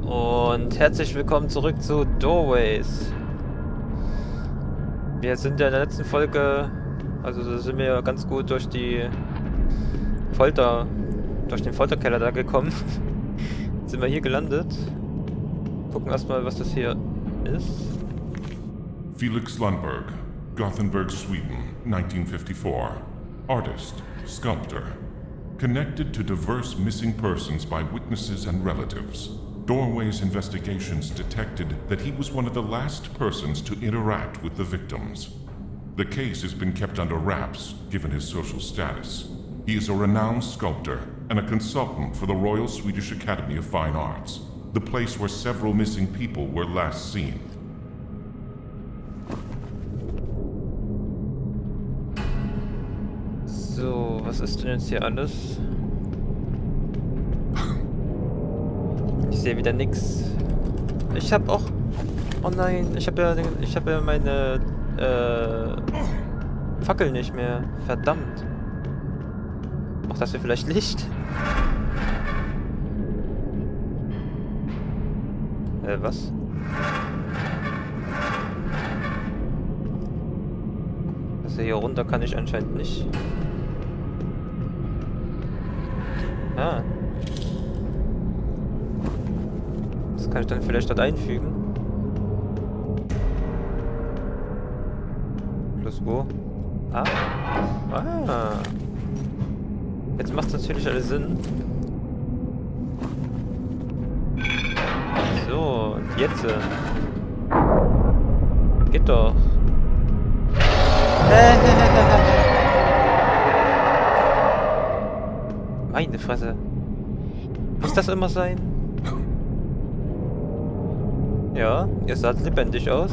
Und herzlich willkommen zurück zu Doorways. Wir sind ja in der letzten Folge, also da sind wir ganz gut durch die durch den Folterkeller da gekommen. Jetzt sind wir hier gelandet. Gucken erstmal, was das hier ist. Felix Lundberg, Gothenburg, Sweden, 1954. Artist, sculptor. Connected to diverse missing persons by witnesses and relatives. Doorway's investigations detected that he was one of the last persons to interact with the victims. The case has been kept under wraps, given his social status. He is a renowned sculptor and a consultant for the Royal Swedish Academy of Fine Arts, the place where several missing people were last seen. So, was ist denn jetzt hier alles? Ich sehe wieder nix. Ich habe auch... Oh nein, ich habe ja meine Fackel nicht mehr. Verdammt. Macht das hier vielleicht Licht? Was? Also hier runter kann ich anscheinend nicht. Ah. Das kann ich dann vielleicht dort einfügen. Plus wo? Ah. Ah. Jetzt macht es natürlich alles Sinn. So, und jetzt. Geht doch. Meine Fresse. Muss das immer sein? Ja, ihr seht lebendig aus.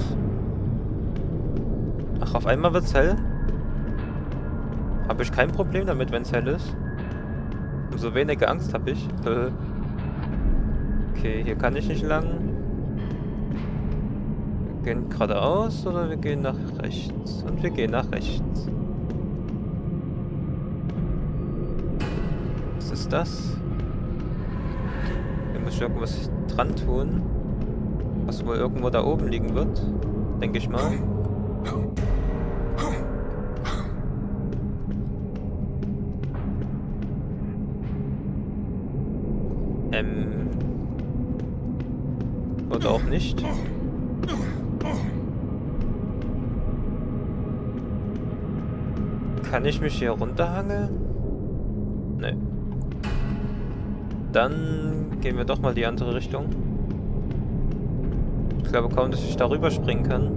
Ach, auf einmal wird's hell. Habe ich kein Problem damit, wenn es hell ist. Umso weniger Angst habe ich. Okay, hier kann ich nicht lang. Wir gehen geradeaus oder wir gehen nach rechts? Und wir gehen nach rechts. Was ist das? Hier muss ich irgendwas dran tun. Was wohl irgendwo da oben liegen wird. Denke ich mal. Oder auch nicht. Kann ich mich hier runterhangeln? Nee. Dann gehen wir doch mal die andere Richtung. Ich glaube kaum, dass ich darüber springen kann.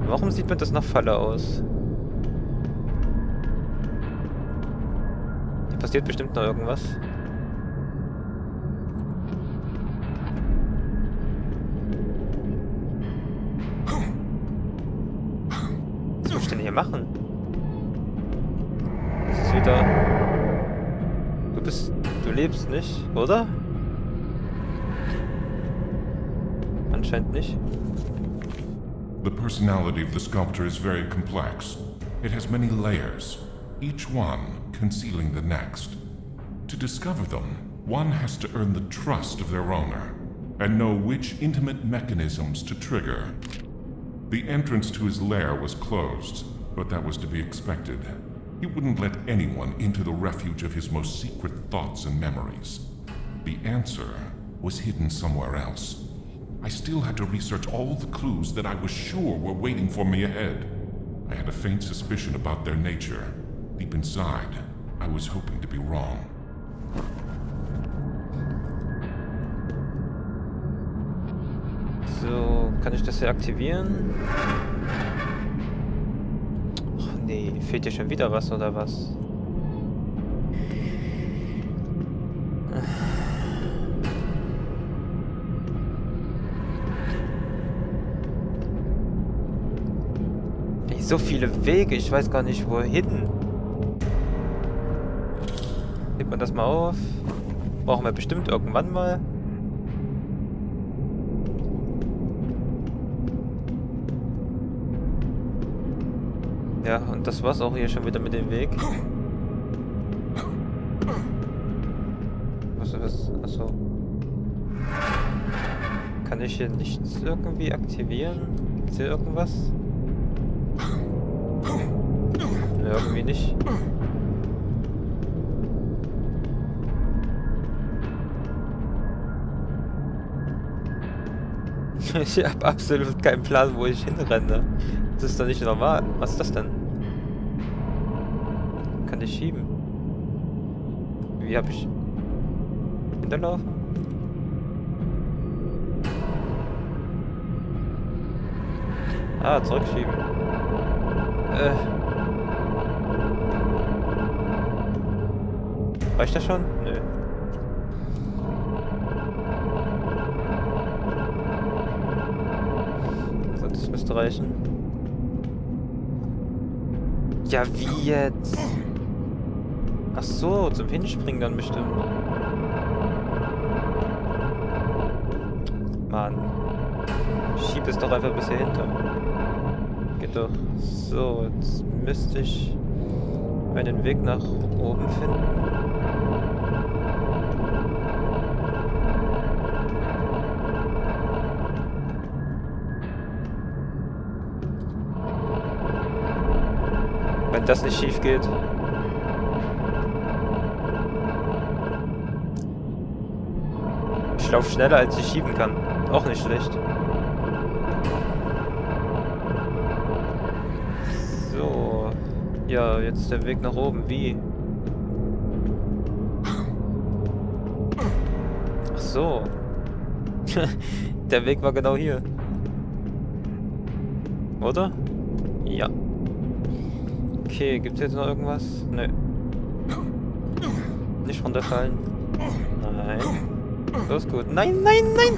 Warum sieht mir das nach Falle aus? Hier passiert bestimmt noch irgendwas. Was muss ich denn hier machen? Das ist wieder... Du lebst nicht, oder? Anscheinend nicht. The personality of the sculptor is very complex. It has many layers, each one concealing the next. To discover them, one has to earn the trust of their owner and know which intimate mechanisms to trigger. The entrance to his lair was closed, but that was to be expected. He wouldn't let anyone into the refuge of his most secret thoughts and memories. The answer was hidden somewhere else. I still had to research all the clues that I was sure were waiting for me ahead. I had a faint suspicion about their nature. Deep inside, I was hoping to be wrong. So, kann ich das hier aktivieren? Ach nee, fehlt dir schon wieder was oder was? So viele Wege, ich weiß gar nicht wohin. Nimmt man das mal auf? Brauchen wir bestimmt irgendwann mal. Ja, und das war's auch hier schon wieder mit dem Weg. Was? Achso. Kann ich hier nichts irgendwie aktivieren? Gibt's hier irgendwas? Ne, irgendwie nicht. Ich habe absolut keinen Plan, wo ich hinrenne. Das ist doch nicht normal. Was ist das denn? Kann ich schieben? Wie habe ich... Hinterlaufen? Ah, zurückschieben. Reicht das schon? Nö. So, das müsste reichen. Ja, wie jetzt? Ach so, zum Hinspringen dann bestimmt. Mann. Schieb es doch einfach bis hier hinter. Geht doch. So, jetzt müsste ich einen Weg nach oben finden. Wenn das nicht schief geht. Ich laufe schneller, als ich schieben kann. Auch nicht schlecht. So. Ja, jetzt der Weg nach oben. Wie? Ach so. Der Weg war genau hier. Oder? Ja. Okay, gibt's jetzt noch irgendwas? Nö. Nicht runterfallen. Nein. Das ist gut. Nein, nein, nein!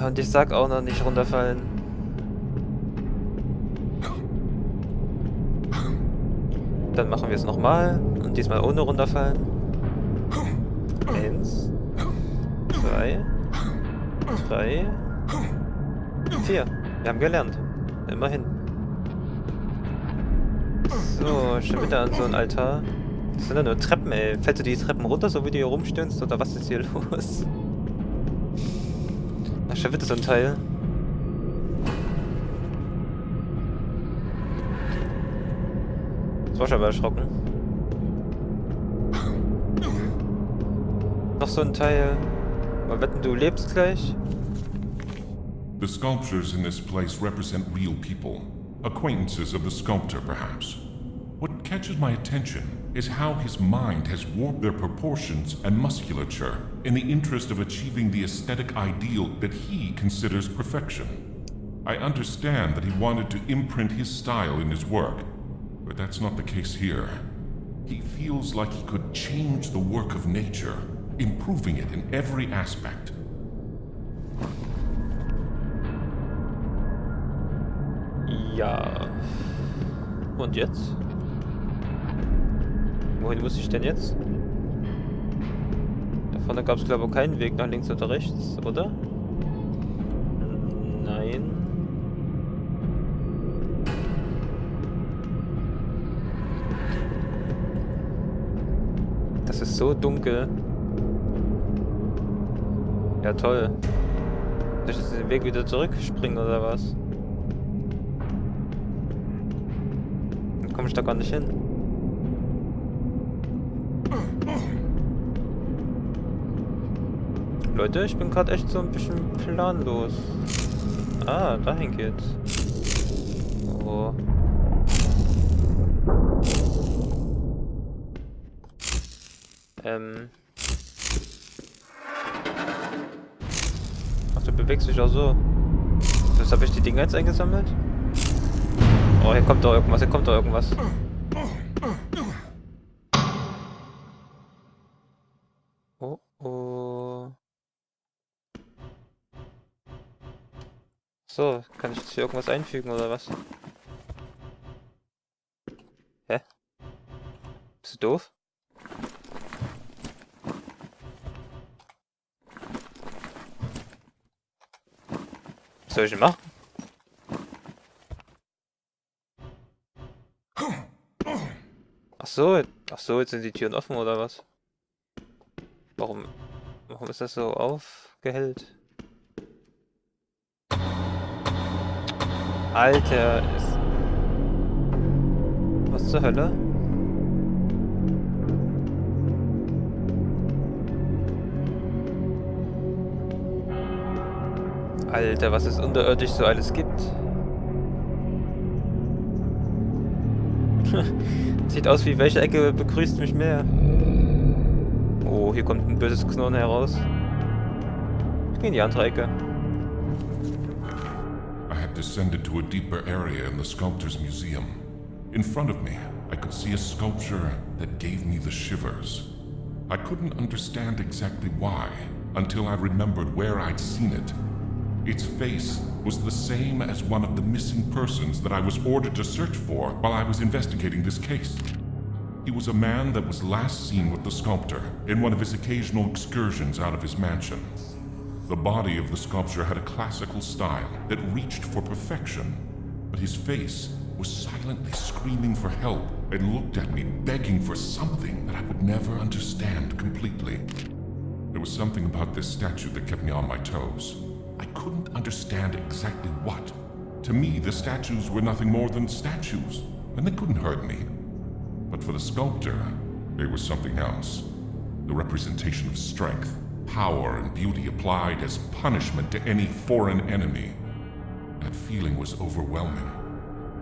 Und ich sag auch noch nicht runterfallen. Dann machen wir es nochmal. Und diesmal ohne runterfallen. 1, 2, 3, 4. Wir haben gelernt. Immerhin. So, schon wieder an so ein Altar. Das sind ja nur Treppen, ey. Fällst du die Treppen runter, so wie du hier rumstöhnst? Oder was ist hier los? Ach, schon wieder so ein Teil. Das war schon aber erschrocken. Noch so ein Teil. Mal wetten, du lebst gleich? The sculptures in this place represent real people, acquaintances of the sculptor perhaps. What catches my attention is how his mind has warped their proportions and musculature in the interest of achieving the aesthetic ideal that he considers perfection. I understand that he wanted to imprint his style in his work, but that's not the case here. He feels like he could change the work of nature, improving it in every aspect. Ja. Und jetzt? Wohin muss ich denn jetzt? Da vorne gab es, glaube ich, keinen Weg nach links oder rechts, oder? Nein. Das ist so dunkel. Ja, toll. Soll ich jetzt den Weg wieder zurückspringen oder was? Dann komme ich da gar nicht hin. Leute, ich bin gerade echt so ein bisschen planlos. Ah, dahin geht's. Oh. Ach, du bewegst dich auch so. Das habe ich die Dinger jetzt eingesammelt? Oh, hier kommt doch irgendwas, hier kommt doch irgendwas. Oh, oh. So, kann ich jetzt hier irgendwas einfügen oder was? Hä? Bist du doof? Was soll ich denn machen? Ach so, jetzt sind die Türen offen oder was? Warum? Warum ist das so aufgehellt? Alter, ist... Was zur Hölle? Alter, was es unterirdisch so alles gibt. Sieht aus wie, welche Ecke begrüßt mich mehr? Oh, hier kommt ein böses Knurren heraus. Ich gehe in die andere Ecke. I had descended to a deeper area in the sculptor's museum. In front of me, I could see a sculpture that gave me the shivers. I couldn't understand exactly why, until I remembered where I'd seen it. Its face was the same as one of the missing persons that I was ordered to search for while I was investigating this case. He was a man that was last seen with the sculptor in one of his occasional excursions out of his mansion. The body of the sculpture had a classical style that reached for perfection, but his face was silently screaming for help and looked at me begging for something that I would never understand completely. There was something about this statue that kept me on my toes. I couldn't understand exactly what. To me, the statues were nothing more than statues, and they couldn't hurt me. But for the sculptor, they were something else. The representation of strength, power, and beauty applied as punishment to any foreign enemy. That feeling was overwhelming,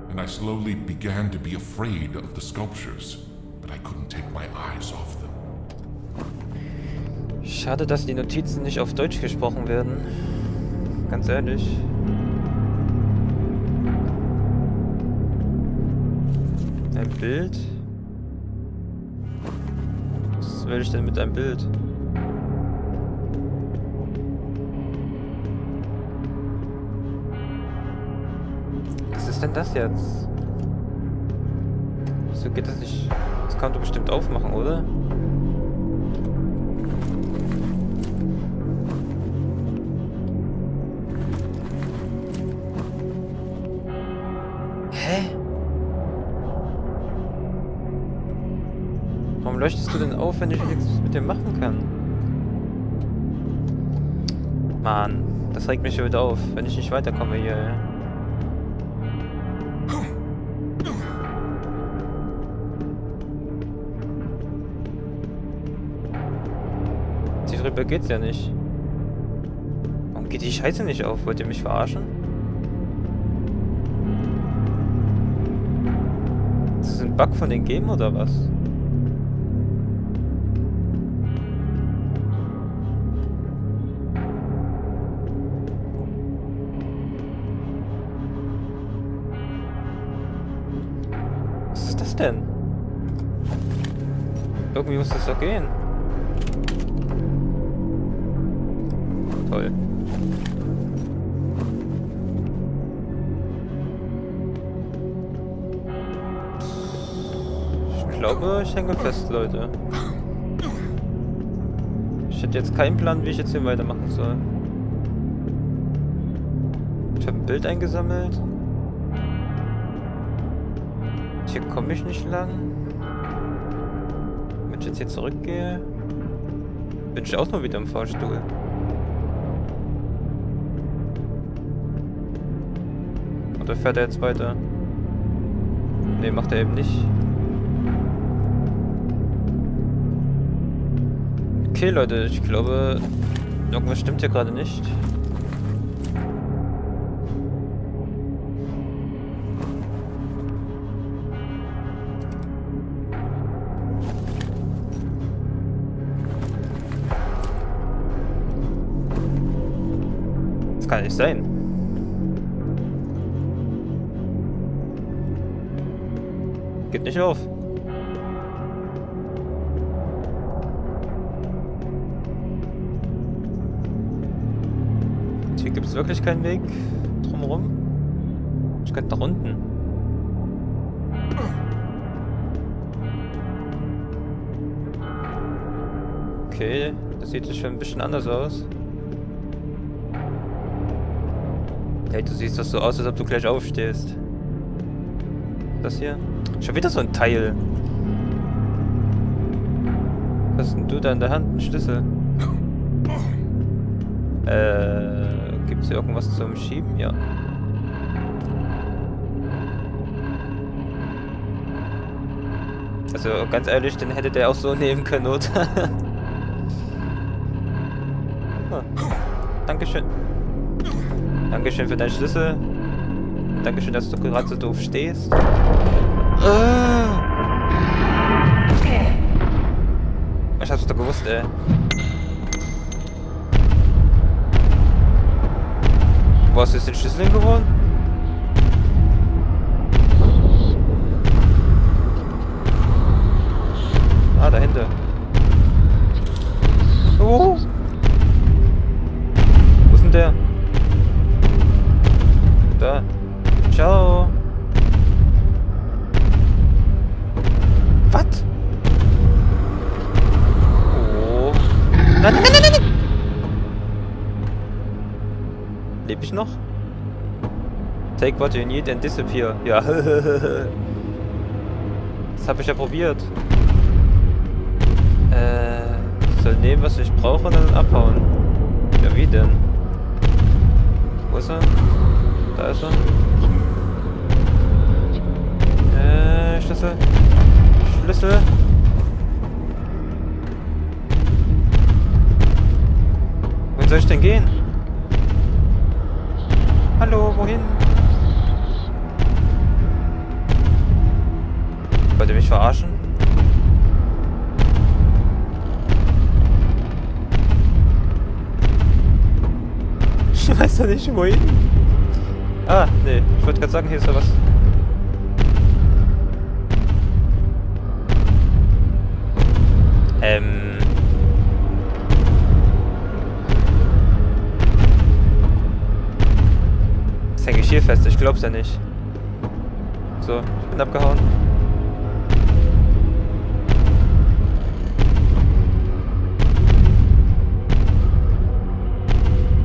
and I slowly began to be afraid of the sculptures, but I couldn't take my eyes off them. Schade, dass die Notizen nicht auf Deutsch gesprochen werden. Ganz ehrlich. Ein Bild? Was will ich denn mit einem Bild? Was ist denn das jetzt? So geht das nicht. Das kann du bestimmt aufmachen, oder? Warum leuchtest du denn auf, wenn ich nichts mit dir machen kann? Mann, das regt mich schon wieder auf, wenn ich nicht weiterkomme hier. Ja. Hier drüber geht's ja nicht. Warum geht die Scheiße nicht auf? Wollt ihr mich verarschen? Ist das ein Bug von den Game oder was? Was ist das denn? Irgendwie muss das doch gehen. Toll. Ich glaube, ich hänge fest, Leute. Ich hätte jetzt keinen Plan, wie ich jetzt hier weitermachen soll. Ich habe ein Bild eingesammelt. Hier komme ich nicht lang. Wenn ich jetzt hier zurückgehe, bin ich auch nur wieder im Fahrstuhl. Oder fährt er jetzt weiter? Ne, macht er eben nicht. Okay, Leute, ich glaube, irgendwas stimmt hier gerade nicht. Das kann nicht sein. Geht nicht auf. Hier gibt es wirklich keinen Weg drumherum. Ich könnte nach unten. Okay, das sieht schon ein bisschen anders aus. Hey, du siehst das so aus, als ob du gleich aufstehst. Das hier? Schon wieder so ein Teil. Was hast denn du da in der Hand? Ein Schlüssel. Gibt's hier irgendwas zum Schieben? Ja. Also ganz ehrlich, den hätte der auch so nehmen können, oder? Ah. Dankeschön. Dankeschön für deinen Schlüssel. Dankeschön, dass du gerade so doof stehst. Ich hab's doch gewusst, ey. Wo hast du jetzt den Schlüssel hingeworfen? Ah, dahinter. Oh! Wo ist denn der? Da. Ciao. Was? Oh. Nein, nein, nein, nein, nein! Lebe ich noch? Take what you need and disappear. Ja. Das habe ich ja probiert. Ich soll nehmen, was ich brauche und dann abhauen. Ja, wie denn? Wo ist er? Da ist er. Schlüssel. Schlüssel. Wohin soll ich denn gehen? Hallo, wohin? Wollt ihr mich verarschen? Ich weiß doch nicht, wohin. Ah, nee. Ich wollte gerade sagen, hier ist da was. Das hänge ich hier fest, ich glaub's ja nicht. So, ich bin abgehauen.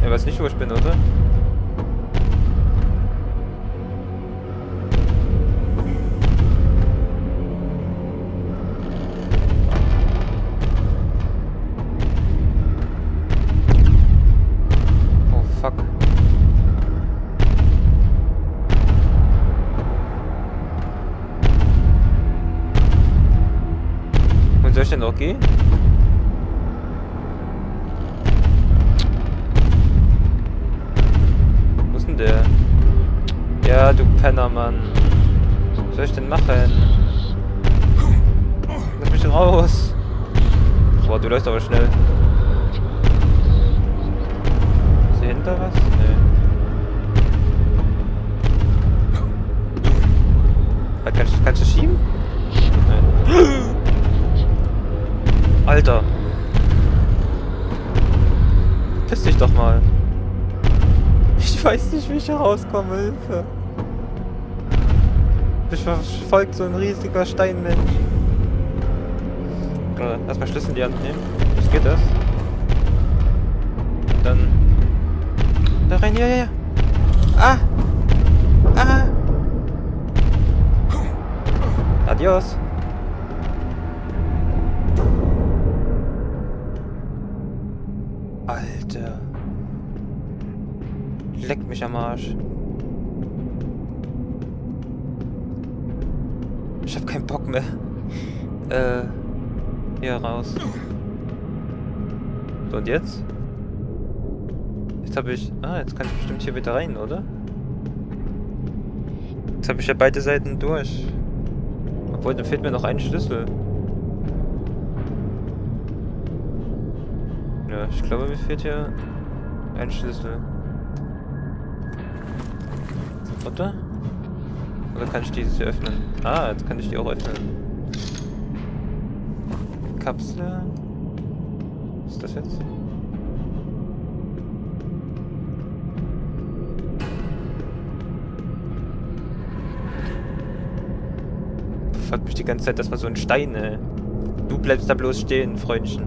Er weiß nicht, wo ich bin, oder? Oh, fuck. Wohin soll ich denn noch gehen? Der. Ja, du Penner, Mann. Was soll ich denn machen? Lass mich raus. Boah, du läufst aber schnell. Ist hier hinter was? Nee. Kannst du schieben? Nein. Alter. Piss dich doch mal. Ich weiß nicht, wie ich hier rauskomme, Hilfe. Mich verfolgt so ein riesiger Steinmensch. Erstmal Schlüssel in die Hand nehmen. Was geht das? Dann... Da rein, ja, ja, ja. Ah! Ah! Adios. Alter. Leck mich am Arsch. Ich hab keinen Bock mehr. Hier raus. So, und jetzt? Jetzt habe ich... Ah, jetzt kann ich bestimmt hier wieder rein, oder? Jetzt habe ich ja beide Seiten durch. Obwohl, dann fehlt mir noch ein Schlüssel. Ja, ich glaube, mir fehlt hier ein Schlüssel. Oder? Oder kann ich dieses hier öffnen? Ah, jetzt kann ich die auch öffnen. Kapsel. Was ist das jetzt? Verfolgt mich die ganze Zeit, das war so ein Stein, ey. Du bleibst da bloß stehen, Freundchen.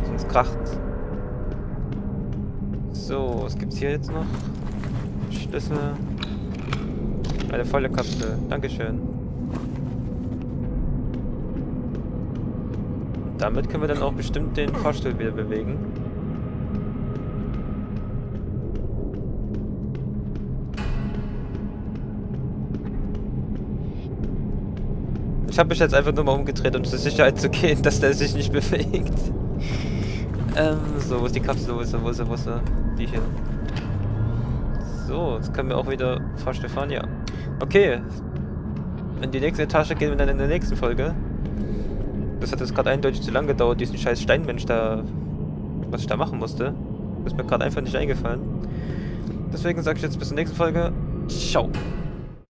Sonst kracht's. So, was gibt's hier jetzt noch? Schlüssel. Eine volle Kapsel. Dankeschön. Damit können wir dann auch bestimmt den Fahrstuhl wieder bewegen. Ich habe mich jetzt einfach nur mal umgedreht, um zur Sicherheit zu gehen, dass der sich nicht bewegt. So, wo ist die Kapsel? Wo ist sie? Die hier. So, jetzt können wir auch wieder Fahrstuhl fahren, ja. Okay. In die nächste Etage gehen wir dann in der nächsten Folge. Das hat jetzt gerade eindeutig zu lang gedauert, diesen scheiß Steinmensch da, was ich da machen musste. Das ist mir gerade einfach nicht eingefallen. Deswegen sage ich jetzt bis zur nächsten Folge. Ciao.